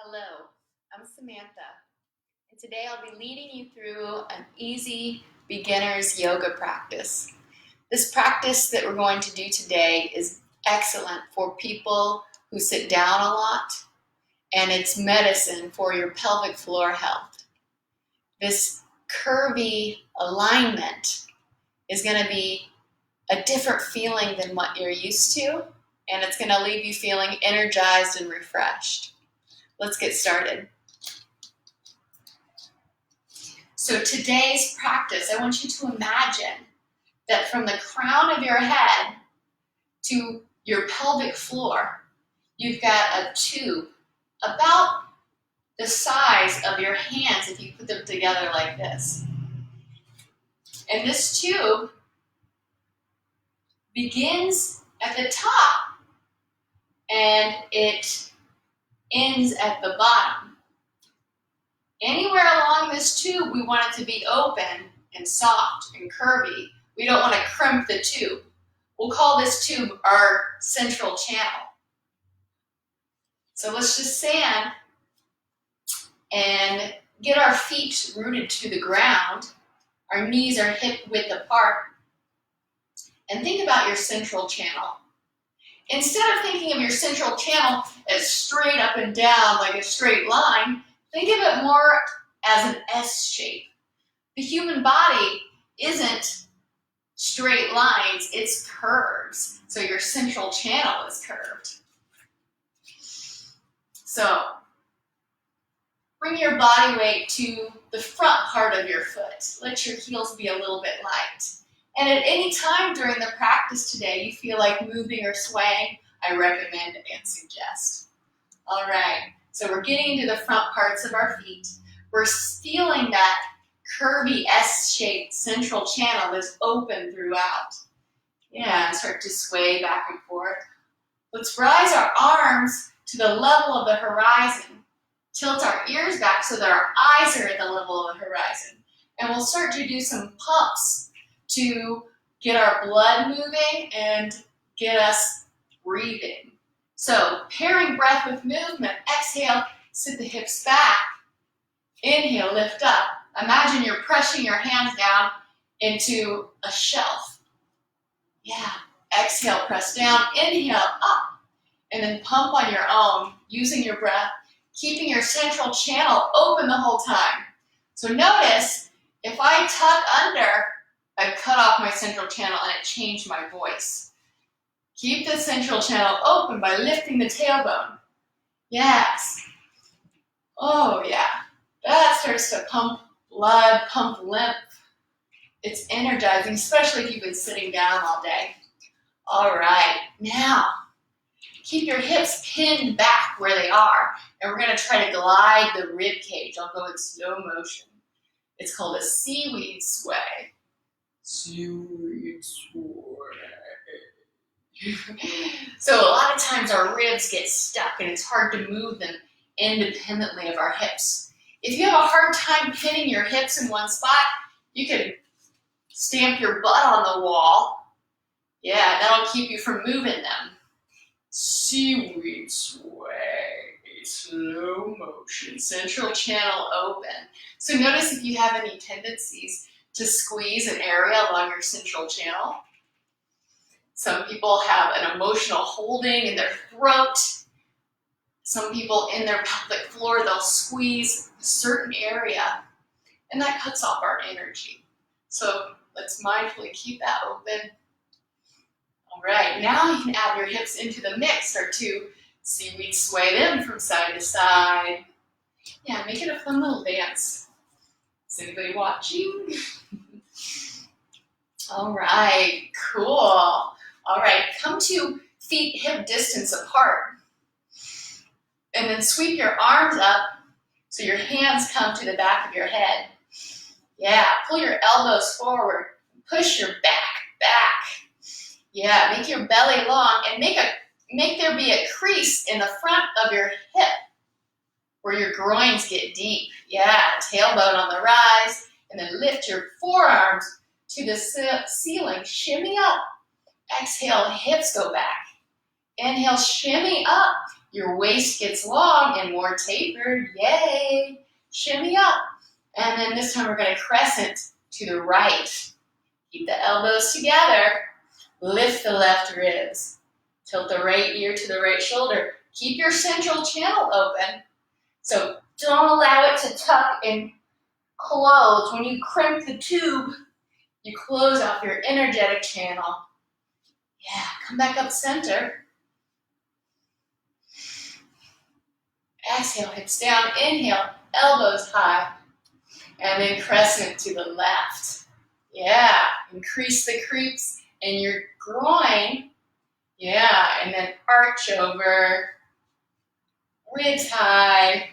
Hello, I'm Samantha, and today I'll be leading you through an easy beginner's yoga practice. This practice that we're going to do today is excellent for people who sit down a lot, and it's medicine for your pelvic floor health. This curvy alignment is going to be a different feeling than what you're used to, and it's going to leave you feeling energized and refreshed. Let's get started. So today's practice, I want you to imagine that from the crown of your head to your pelvic floor, you've got a tube about the size of your hands if you put them together like this. And this tube begins at the top and it ends at the bottom. Anywhere along this tube, we want it to be open and soft and curvy. We don't want to crimp the tube. We'll call this tube our central channel. So let's just stand and get our feet rooted to the ground. Our knees are hip width apart. And think about your central channel. Instead of thinking of your central channel as straight up and down like a straight line, think of it more as an S shape. The human body isn't straight lines, it's curves. So your central channel is curved. So bring your body weight to the front part of your foot. Let your heels be a little bit light. And at any time during the practice today you feel like moving or swaying, I recommend and suggest. All right, so we're getting into the front parts of our feet. We're feeling that curvy S-shaped central channel that's open throughout. Yeah, and start to sway back and forth. Let's rise our arms to the level of the horizon. Tilt our ears back so that our eyes are at the level of the horizon. And we'll start to do some pumps to get our blood moving and get us breathing. So pairing breath with movement, exhale, sit the hips back. Inhale, lift up. Imagine you're pressing your hands down into a shelf. Yeah, exhale, press down, inhale, up. And then pump on your own, using your breath, keeping your central channel open the whole time. So notice, if I tuck under, I cut off my central channel and it changed my voice. Keep the central channel open by lifting the tailbone. Yes. Oh yeah. That starts to pump blood, pump lymph. It's energizing, especially if you've been sitting down all day. All right. Now, keep your hips pinned back where they are. And we're going to try to glide the rib cage. I'll go in slow motion. It's called a seaweed sway. Seaweed sway. So a lot of times our ribs get stuck and it's hard to move them independently of our hips. If you have a hard time pinning your hips in one spot, you can stamp your butt on the wall. Yeah, that'll keep you from moving them. Seaweed sway, slow motion, central channel open. So notice if you have any tendencies to squeeze an area along your central channel. Some people have an emotional holding in their throat. Some people in their pelvic floor, they'll squeeze a certain area, and that cuts off our energy. So let's mindfully keep that open. All right, now you can add your hips into the mix. Start to seaweed sway them from side to side. Yeah, make it a fun little dance. Is anybody watching? All right, cool. All right, come to feet hip distance apart. And then sweep your arms up so your hands come to the back of your head. Yeah, pull your elbows forward. Push your back. Yeah, make your belly long and make there be a crease in the front of your hip where your groins get deep. Yeah, tailbone on the rise, and then lift your forearms to the ceiling. Shimmy up. Exhale, hips go back. Inhale, shimmy up. Your waist gets long and more tapered. Yay! Shimmy up. And then this time we're going to crescent to the right. Keep the elbows together. Lift the left ribs. Tilt the right ear to the right shoulder. Keep your central channel open. So don't allow it to tuck and close. When you crimp the tube, you close off your energetic channel. Yeah, come back up center. Exhale, hips down. Inhale, elbows high. And then crescent to the left. Yeah, increase the creeps in your groin. Yeah, and then arch over. Ribs high.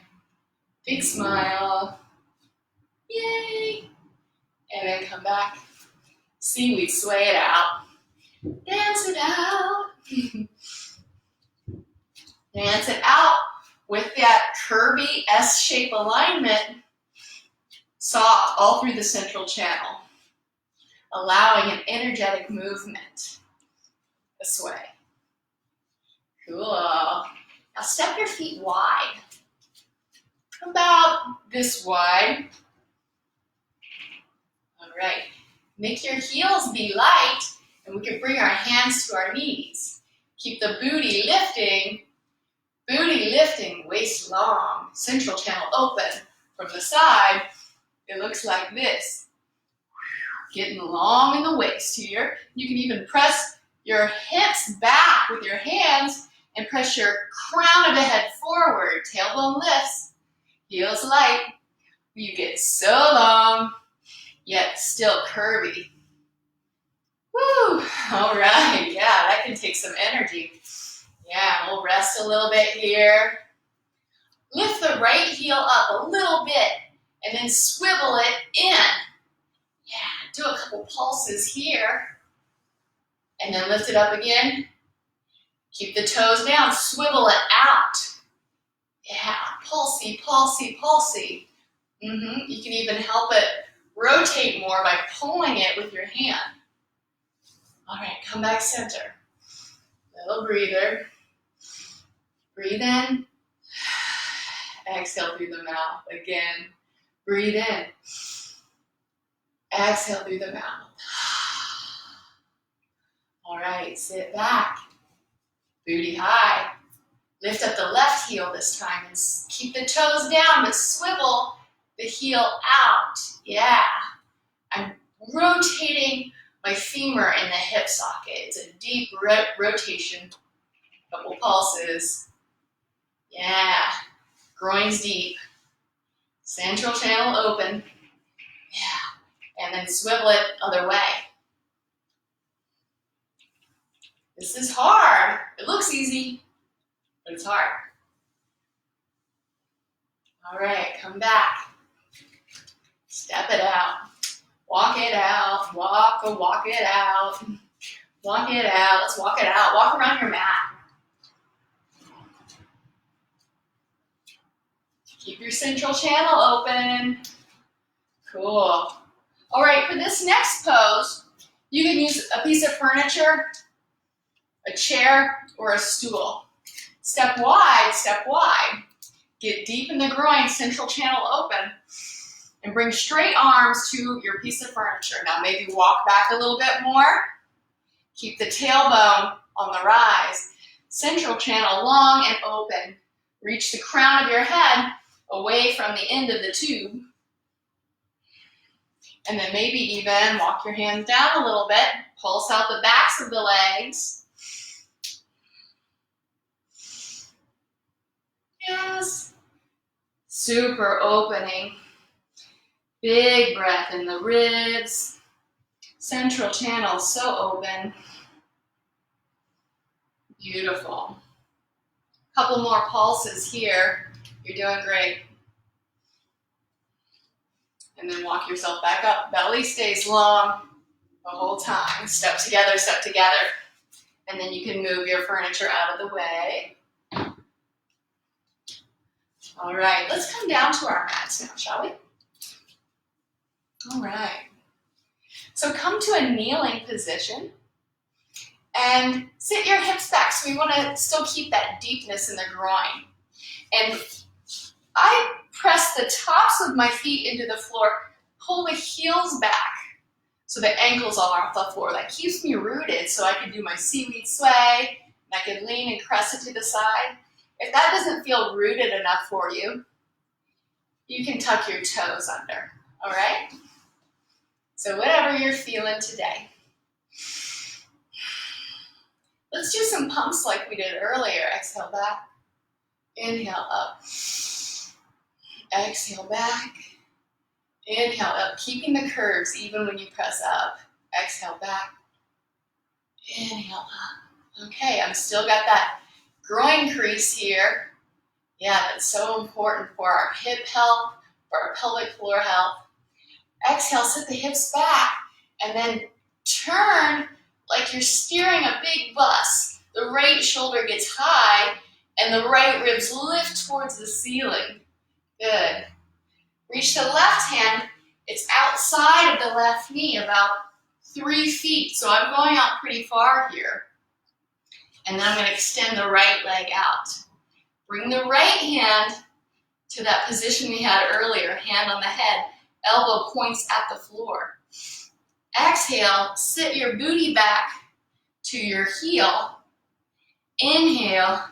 Big smile. Yay. And then come back. Seaweed, sway it out. Dance it out. Dance it out with that curvy S-shape alignment. Soft all through the central channel. Allowing an energetic movement this way. Cool. Now step your feet wide. About this wide. All right. Make your heels be light, and we can bring our hands to our knees. Keep the booty lifting, waist long, central channel open. From the side, it looks like this. Getting long in the waist here. You can even press your hips back with your hands and press your crown of the head forward. Tailbone lifts, heels light. You get so long, yet still curvy. Woo! All right, yeah, that can take some energy. Yeah, we'll rest a little bit here. Lift the right heel up a little bit and then swivel it in. Yeah, do a couple pulses here. And then lift it up again. Keep the toes down, swivel it out. Yeah, pulsey, pulsey, pulsey. You can even help it rotate more by pulling it with your hand. All right, come back center. Little breather. Breathe in. Exhale through the mouth. Again, breathe in. Exhale through the mouth. All right, sit back. Booty high. Lift up the left heel this time and keep the toes down, but swivel the heel out. Yeah. I'm rotating my femur in the hip socket. It's a deep rotation. Couple pulses. Yeah. Groin's deep. Central channel open. Yeah. And then swivel it other way. This is hard. It looks easy, but it's hard. All right, come back. Step it out. Walk it out. Walk it out. Walk it out. Let's walk it out. Walk around your mat. Keep your central channel open. Cool. All right, for this next pose, you can use a piece of furniture, a chair, or a stool. Step wide, step wide. Get deep in the groin, central channel open, and bring straight arms to your piece of furniture. Now maybe walk back a little bit more. Keep the tailbone on the rise. Central channel long and open. Reach the crown of your head away from the end of the tube. And then maybe even walk your hands down a little bit. Pulse out the backs of the legs. Yes. Super opening. Big breath in the ribs. Central channel so open. Beautiful. Couple more pulses here. You're doing great. And then walk yourself back up. Belly stays long the whole time. Step together, step together. And then you can move your furniture out of the way. All right, let's come down to our mats now, shall we? All right. So come to a kneeling position. And sit your hips back, so we want to still keep that deepness in the groin. And I press the tops of my feet into the floor, pull the heels back so the ankles are off the floor. That keeps me rooted so I can do my seaweed sway, and I can lean and crest it to the side. If that doesn't feel rooted enough for you, you can tuck your toes under, all right? So whatever you're feeling today. Let's do some pumps like we did earlier. Exhale back, inhale up, exhale back, inhale up, keeping the curves even when you press up. Exhale back, inhale up. Okay, I'm still got that groin crease here. Yeah, that's so important for our hip health, for our pelvic floor health. Exhale, sit the hips back, and then turn like you're steering a big bus. The right shoulder gets high, and the right ribs lift towards the ceiling. Good. Reach the left hand. It's outside of the left knee, about 3 feet. So I'm going out pretty far here. And then I'm going to extend the right leg out. Bring the right hand to that position we had earlier, hand on the head, elbow points at the floor. Exhale, sit your booty back to your heel. Inhale,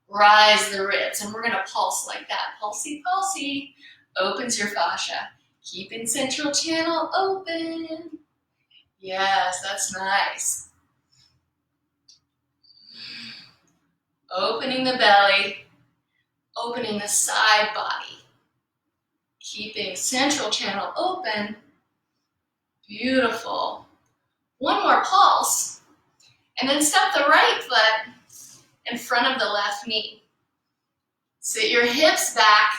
rise the ribs. And we're going to pulse like that. Pulsey, pulsey. Opens your fascia. Keeping central channel open. Yes, that's nice. Opening the belly. Opening the side body. Keeping central channel open. Beautiful. One more pulse. And then step the right foot in front of the left knee. Sit your hips back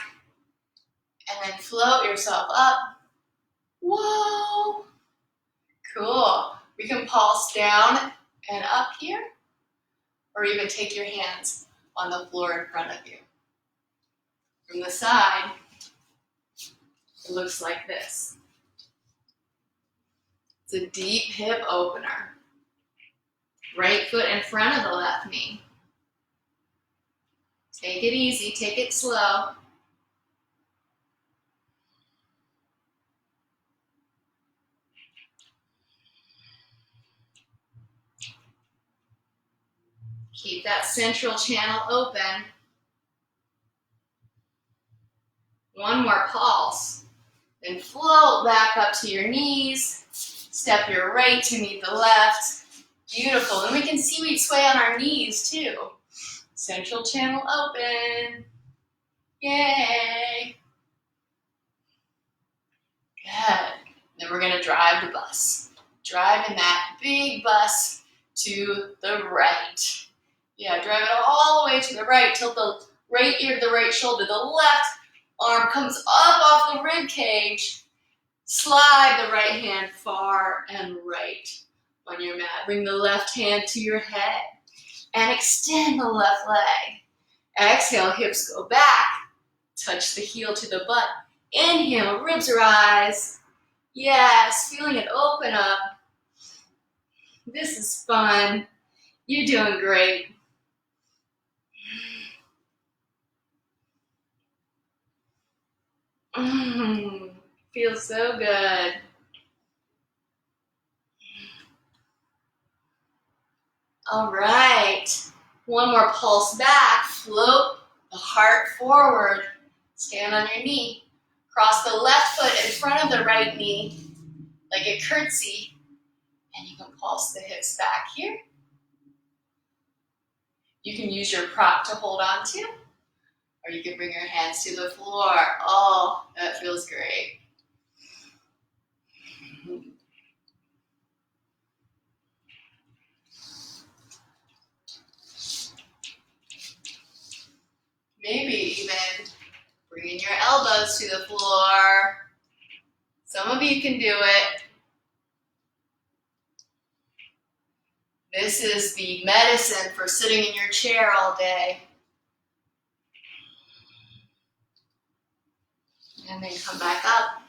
and then float yourself up. Whoa. Cool. We can pulse down and up here, or even take your hands on the floor in front of you. From the side, it looks like this. It's a deep hip opener. Right foot in front of the left knee. Take it easy, take it slow. Keep that central channel open. One more pulse. Then float back up to your knees. Step your right to meet the left. Beautiful. And we can seaweed sway on our knees too. Central channel open. Yay. Good. Then we're going to drive the bus. Driving that big bus to the right. Yeah, drive it all the way to the right. Tilt the right ear to the right shoulder. The left arm comes up off the rib cage. Slide the right hand far and right on your mat. Bring the left hand to your head and extend the left leg. Exhale, hips go back. Touch the heel to the butt. Inhale, ribs rise. Yes, feeling it open up. This is fun. You're doing great. Feels so good. All right. One more pulse back. Float the heart forward. Stand on your knee. Cross the left foot in front of the right knee like a curtsy. And you can pulse the hips back here. You can use your prop to hold on to, or you can bring your hands to the floor. Oh, that feels great. Maybe even bringing your elbows to the floor. Some of you can do it. This is the medicine for sitting in your chair all day. And then come back up.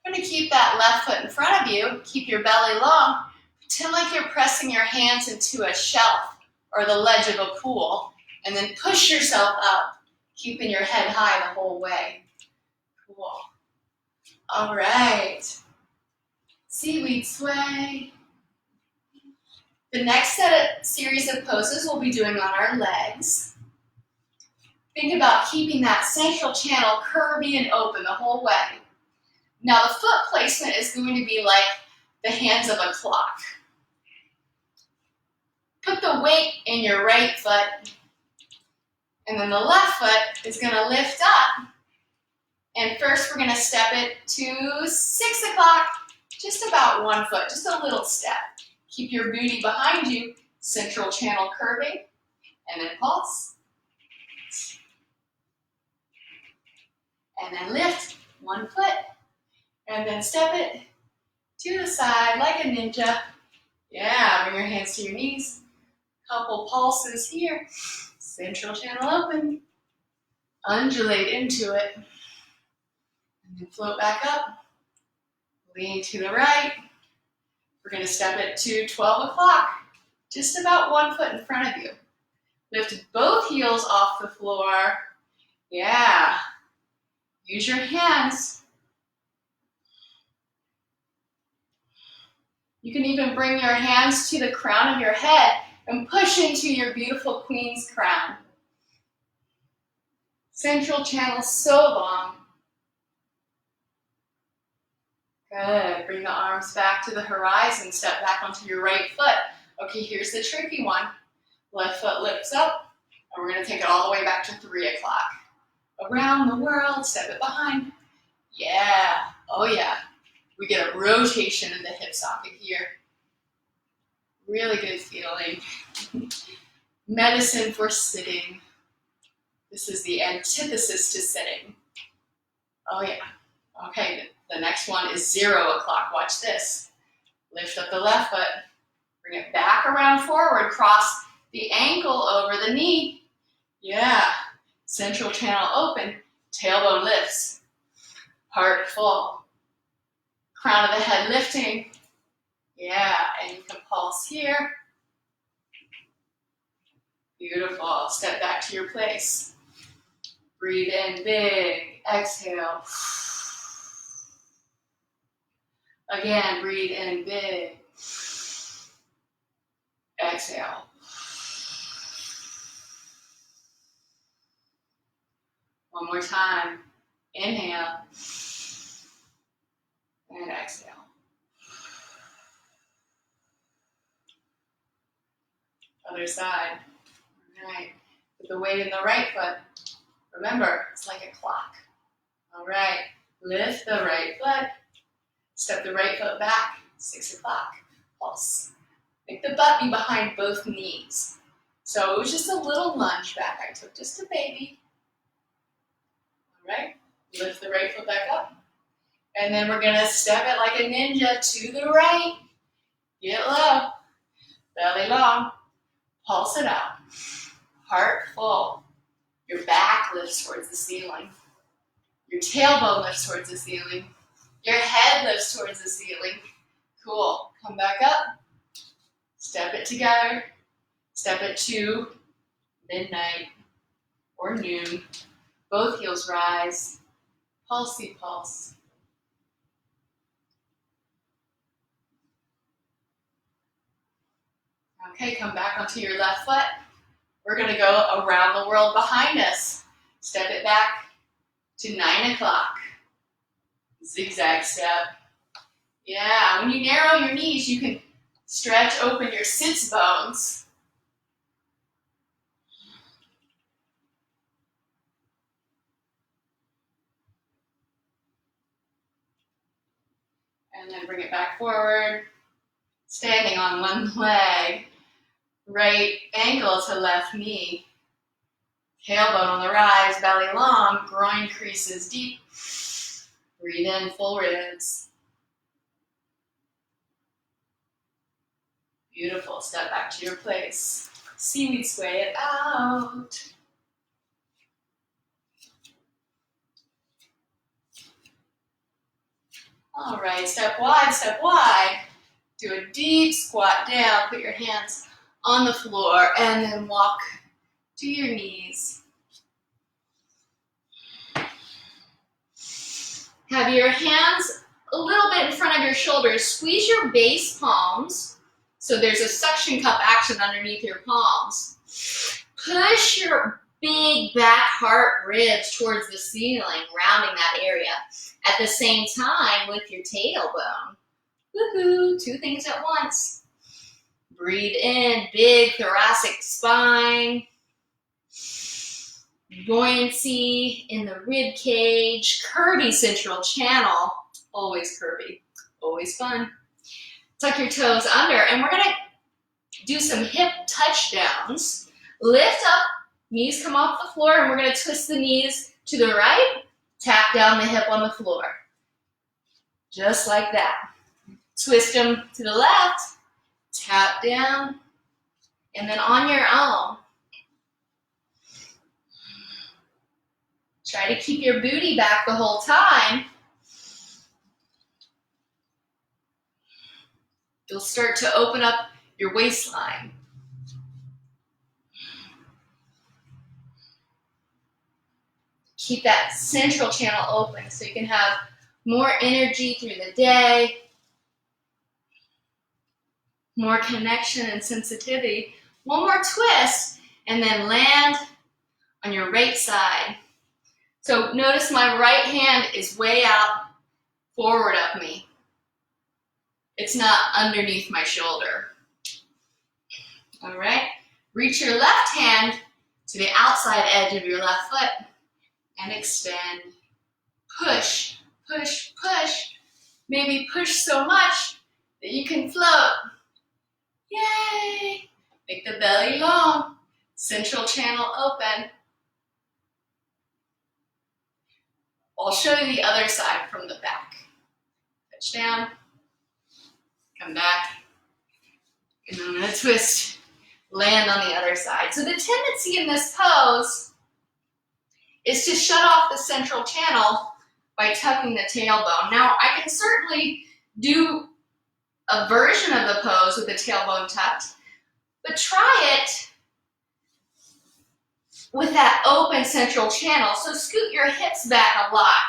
I'm going to keep that left foot in front of you. Keep your belly long. Pretend like you're pressing your hands into a shelf or the ledge of a pool, and then push yourself up, keeping your head high the whole way. Cool. All right. Seaweed sway. The next series of poses we'll be doing on our legs. Think about keeping that central channel curvy and open the whole way. Now the foot placement is going to be like the hands of a clock. Put the weight in your right foot, and then the left foot is going to lift up. And first we're going to step it to 6 o'clock, just about 1 foot, just a little step. Keep your booty behind you, central channel curving, and then pulse. And then lift 1 foot, and then step it to the side like a ninja. Yeah, bring your hands to your knees. Couple pulses here. Central channel open. Undulate into it. And then float back up. Lean to the right. We're going to step it to 12 o'clock. Just about 1 foot in front of you. Lift both heels off the floor. Yeah. Use your hands. You can even bring your hands to the crown of your head and push into your beautiful queen's crown. Central channel so long. Good. Bring the arms back to the horizon. Step back onto your right foot. Okay, here's the tricky one. Left foot lifts up, and we're going to take it all the way back to 3 o'clock. Around the world, step it behind. Yeah. Oh, yeah. We get a rotation in the hip socket here. Really good feeling. Medicine for sitting. This is the antithesis to sitting. Oh, yeah. Okay, the next one is 0 o'clock. Watch this. Lift up the left foot. Bring it back around forward. Cross the ankle over the knee. Yeah. Central channel open. Tailbone lifts. Heart full. Crown of the head lifting. Yeah, and you can pulse here. Beautiful. Step back to your place. Breathe in big. Exhale. Again, breathe in big. Exhale. One more time. Inhale. And exhale. Other side. All right. Put the weight in the right foot. Remember, it's like a clock. All right. Lift the right foot. Step the right foot back. 6 o'clock. Pulse. Make the butt be behind both knees. So it was just a little lunge back. I took just a baby. All right. Lift the right foot back up. And then we're going to step it like a ninja to the right. Get low. Belly long. Pulse it out. Heart full. Your back lifts towards the ceiling. Your tailbone lifts towards the ceiling. Your head lifts towards the ceiling. Cool. Come back up. Step it together. Step it to midnight or noon. Both heels rise. Pulsey pulse. Okay, come back onto your left foot. We're going to go around the world behind us. Step it back to 9 o'clock. Zigzag step. Yeah, when you narrow your knees, you can stretch open your sits bones. And then bring it back forward. Standing on one leg. Right ankle to left knee. Tailbone on the rise, belly long, groin creases deep. Breathe in, full ribs. Beautiful. Step back to your place. Seaweed sway it out. All right, step wide, step wide. Do a deep squat down, put your hands on the floor, and then walk to your knees. Have your hands a little bit in front of your shoulders. Squeeze your base palms, so there's a suction cup action underneath your palms. Push your big back heart ribs towards the ceiling, rounding that area. At the same time, with your tailbone. Woohoo! 2 things at once. Breathe in, big thoracic spine. Buoyancy in the rib cage. Curvy central channel. Always curvy. Always fun. Tuck your toes under, and we're going to do some hip touchdowns. Lift up, knees come off the floor, and we're going to twist the knees to the right. Tap down the hip on the floor. Just like that. Twist them to the left. Tap down. And then on your own, try to keep your booty back the whole time. You'll start to open up your waistline. Keep that central channel open so you can have more energy through the day, more connection and sensitivity. One more twist, and then land on your right side. So notice my right hand is way out, forward of me. It's not underneath my shoulder. All right, reach your left hand to the outside edge of your left foot and extend. Push, push, push. Maybe push so much that you can float. Yay! Make the belly long, central channel open. I'll show you the other side from the back. Touch down, come back, and I'm gonna twist, land on the other side. So the tendency in this pose is to shut off the central channel by tucking the tailbone. Now, I can certainly do a version of the pose with the tailbone tucked, but try it with that open central channel. So scoot your hips back a lot.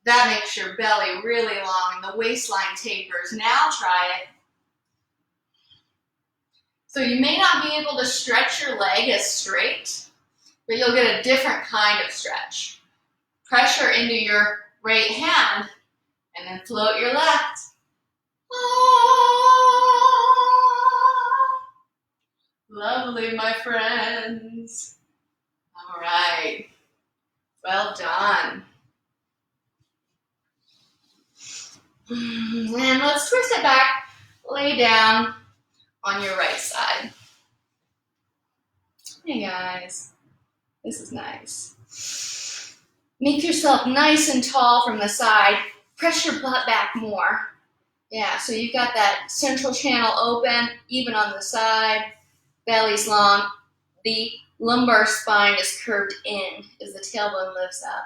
That makes your belly really long and the waistline tapers. Now try it. So you may not be able to stretch your leg as straight, but you'll get a different kind of stretch. Pressure into your right hand and then float your left. Lovely, my friends. All right. Well done. And let's twist it back. Lay down on your right side. Hey guys, this is nice. Make yourself nice and tall from the side. Press your butt back more. Yeah, so you've got that central channel open, even on the side. Belly's long. The lumbar spine is curved in as the tailbone lifts up.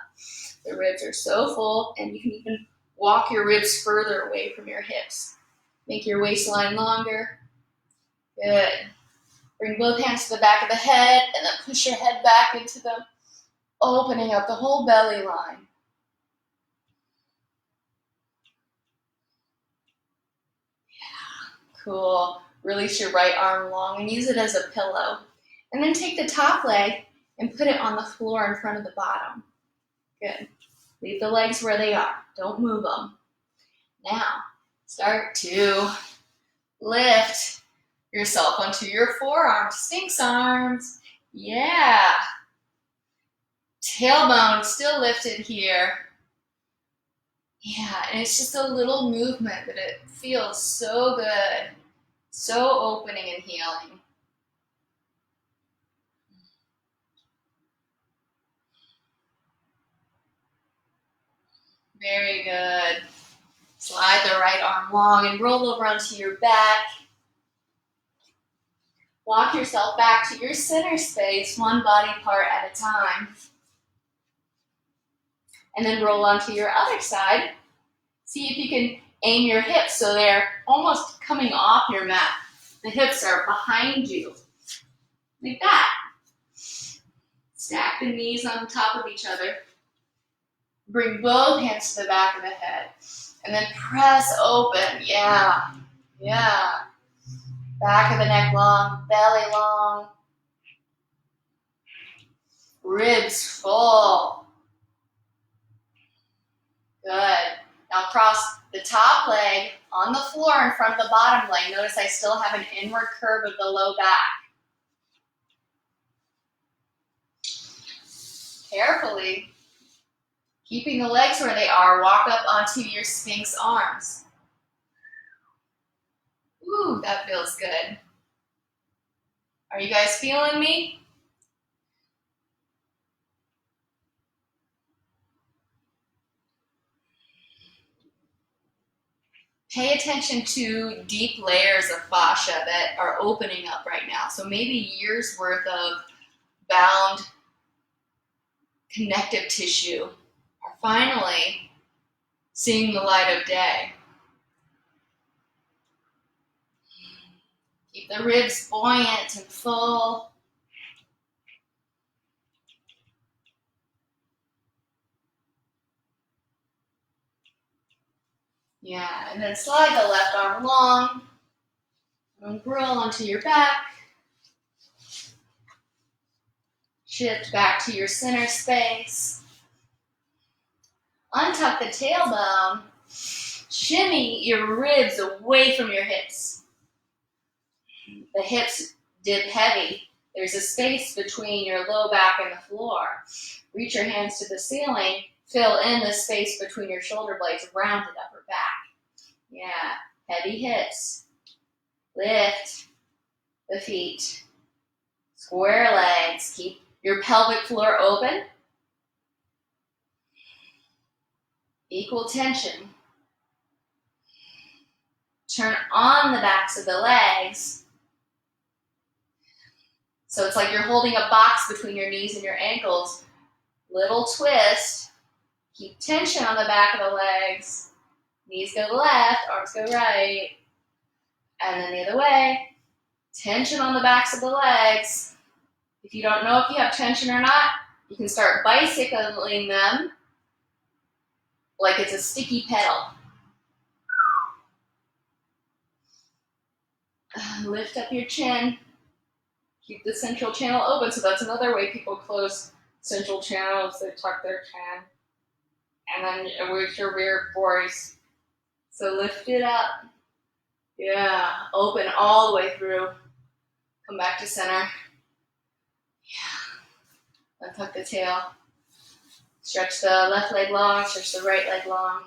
The ribs are so full, and you can even walk your ribs further away from your hips. Make your waistline longer. Good. Bring both hands to the back of the head, and then push your head back into the opening up the whole belly line. Yeah, cool. Release your right arm long and use it as a pillow. And then take the top leg and put it on the floor in front of the bottom. Good. Leave the legs where they are. Don't move them. Now, start to lift yourself onto your forearms. Sphinx arms. Yeah. Tailbone still lifted here. Yeah, and it's just a little movement, but it feels so good. So opening and healing. Very good. Slide the right arm long and roll over onto your back. Walk yourself back to your center space, one body part at a time. And then roll onto your other side. See if you can Aim your hips so they're almost coming off your mat. The hips are behind you, like that. Stack the knees on top of each other. Bring both hands to the back of the head. And then press open. Yeah. Yeah. Back of the neck long, belly long. Ribs full. Good. Now cross the top leg on the floor in front of the bottom leg. Notice I still have an inward curve of the low back. Carefully, keeping the legs where they are, walk up onto your Sphinx arms. Ooh, that feels good. Are you guys feeling me? Pay attention to deep layers of fascia that are opening up right now. So maybe years worth of bound connective tissue are finally seeing the light of day. Keep the ribs buoyant and full. Yeah, and then slide the left arm long and roll onto your back. Shift back to your center space. Untuck the tailbone. Shimmy your ribs away from your hips. The hips dip heavy. There's a space between your low back and the floor. Reach your hands to the ceiling. Fill in the space between your shoulder blades. Rounded upper back. Yeah, heavy hips. Lift the feet. Square legs. Keep your pelvic floor open. Equal tension. Turn on the backs of the legs. So it's like you're holding a box between your knees and your ankles. Little twist. Keep tension on the back of the legs. Knees go left, arms go right. And then the other way. Tension on the backs of the legs. If you don't know if you have tension or not, you can start bicycling them like it's a sticky pedal. Lift up your chin. Keep the central channel open. So that's another way people close central channels. They tuck their chin. And then with your rear voice. So lift it up. Yeah. Open all the way through. Come back to center. Yeah. Untuck the tail. Stretch the left leg long. Stretch the right leg long.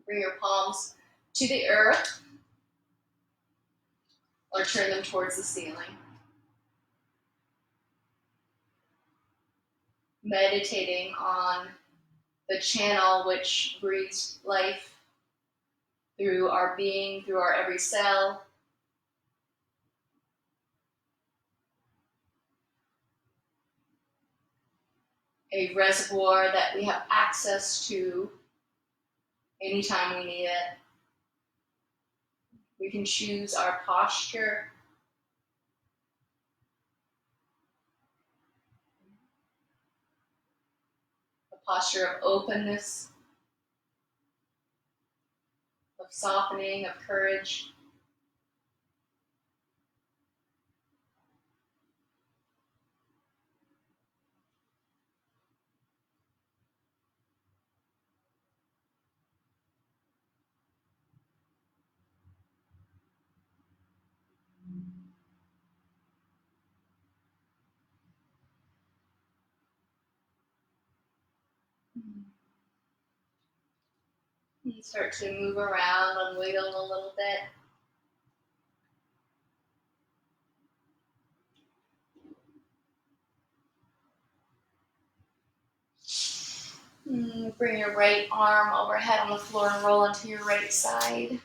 Bring your palms to the earth. Or turn them towards the ceiling. Meditating on the channel which breathes life through our being, through our every cell. A reservoir that we have access to anytime we need it. We can choose our posture. A posture of openness, of softening, of courage. And start to move around and wiggle a little bit. Bring your right arm overhead on the floor and roll onto your right side.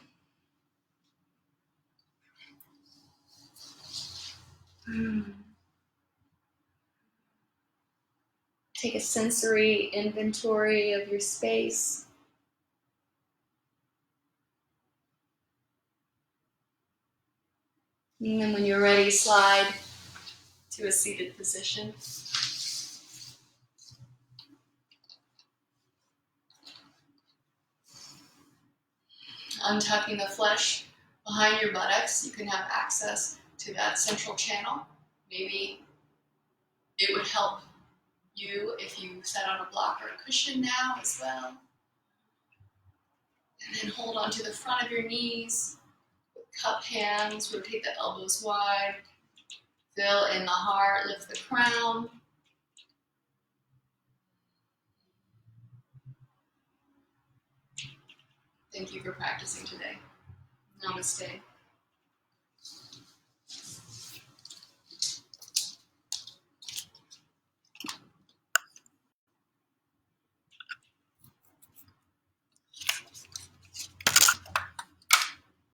Take a sensory inventory of your space. And then when you're ready, slide to a seated position. Untucking the flesh behind your buttocks, you can have access to that central channel. Maybe it would help you if you sat on a block or a cushion now as well. And then hold on to the front of your knees with cup hands, rotate the elbows wide, fill in the heart, lift the crown. Thank you for practicing today. Namaste.